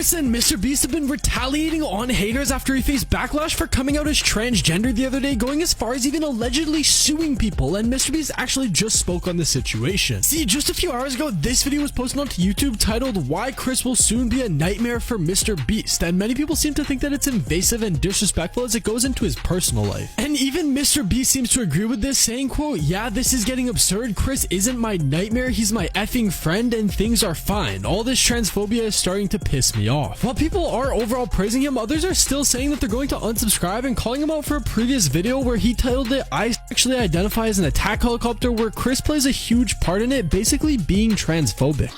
Chris and Mrbeast have been retaliating on haters after he faced backlash for coming out as transgender the other day, going as far as even allegedly suing people, and Mrbeast actually just spoke on the situation. See, just a few hours ago, this video was posted onto YouTube titled "Why Chris Will Soon Be a Nightmare for Mrbeast," and many people seem to think that it's invasive and disrespectful as it goes into his personal life. And even Mrbeast seems to agree with this, saying, quote, "Yeah, this is getting absurd. Chris isn't my nightmare, he's my effing friend and things are fine. All this transphobia is starting to piss me off." While people are overall praising him, others are still saying that they're going to unsubscribe and calling him out for a previous video where he titled it "I actually identify as an attack helicopter," where Chris plays a huge part in it, basically being transphobic.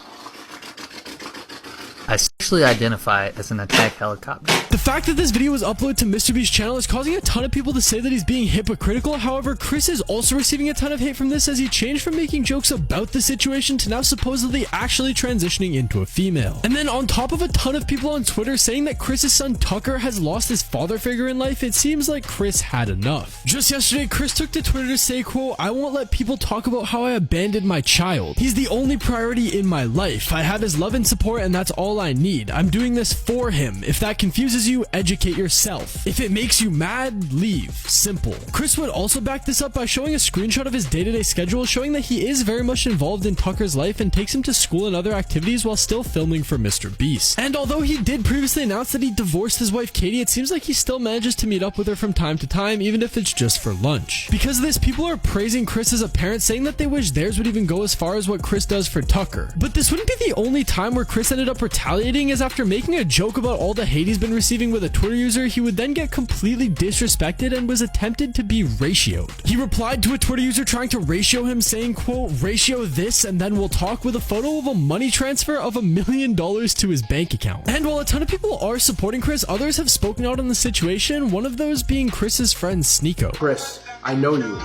I sexually identify as an attack helicopter. The fact that this video was uploaded to Mrbeast's channel is causing a ton of people to say that he's being hypocritical. However, Chris is also receiving a ton of hate from this, as he changed from making jokes about the situation to now supposedly actually transitioning into a female. And then on top of a ton of people on Twitter saying that Chris's son Tucker has lost his father figure in life, it seems like Chris had enough. Just yesterday, Chris took to Twitter to say, quote, "I won't let people talk about how I abandoned my child. He's the only priority in my life. I have his love and support, and that's all I need. I'm doing this for him. If that confuses you, educate yourself. If it makes you mad, leave. Simple." Chris would also back this up by showing a screenshot of his day-to-day schedule, showing that he is very much involved in Tucker's life and takes him to school and other activities while still filming for Mrbeast. And although he did previously announce that he divorced his wife Katie, it seems like he still manages to meet up with her from time to time, even if it's just for lunch. Because of this, people are praising Chris as a parent, saying that they wish theirs would even go as far as what Chris does for Tucker. But this wouldn't be the only time where Chris ended up retaliating, as after making a joke about all the hate he's been receiving with a Twitter user, he would then get completely disrespected and was attempted to be ratioed. He replied to a Twitter user trying to ratio him, saying, quote, "Ratio this and then we'll talk," with a photo of a money transfer of $1 million to his bank account. And while a ton of people are supporting Chris, others have spoken out on the situation, one of those being Chris's friend Sneeko. "Chris, I know you.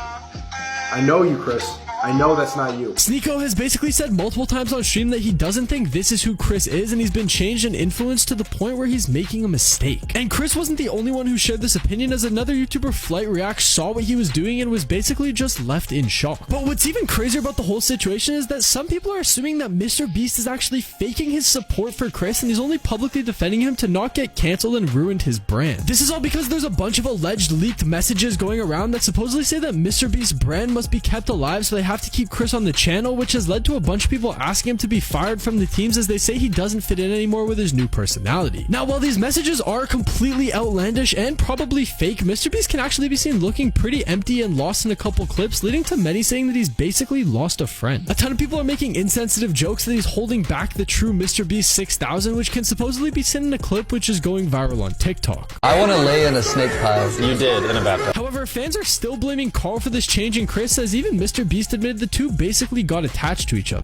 I know you, Chris. I know that's not you." Sneeko has basically said multiple times on stream that he doesn't think this is who Chris is, and he's been changed and influenced to the point where he's making a mistake. And Chris wasn't the only one who shared this opinion, as another YouTuber, Flight Reacts, saw what he was doing and was basically just left in shock. But what's even crazier about the whole situation is that some people are assuming that Mrbeast is actually faking his support for Chris, and he's only publicly defending him to not get cancelled and ruined his brand. This is all because there's a bunch of alleged leaked messages going around that supposedly say that Mrbeast's brand must be kept alive, so they have to keep Chris on the channel, which has led to a bunch of people asking him to be fired from the teams, as they say he doesn't fit in anymore with his new personality. Now, while these messages are completely outlandish and probably fake, Mrbeast can actually be seen looking pretty empty and lost in a couple clips, leading to many saying that he's basically lost a friend. A ton of people are making insensitive jokes that he's holding back the true Mrbeast 6000, which can supposedly be seen in a clip which is going viral on TikTok. "I want to lay in a snake pile." You did in a bathtub. However, fans are still blaming Carl for this change in Chris, as even Mrbeast admitted the two basically got attached to each other.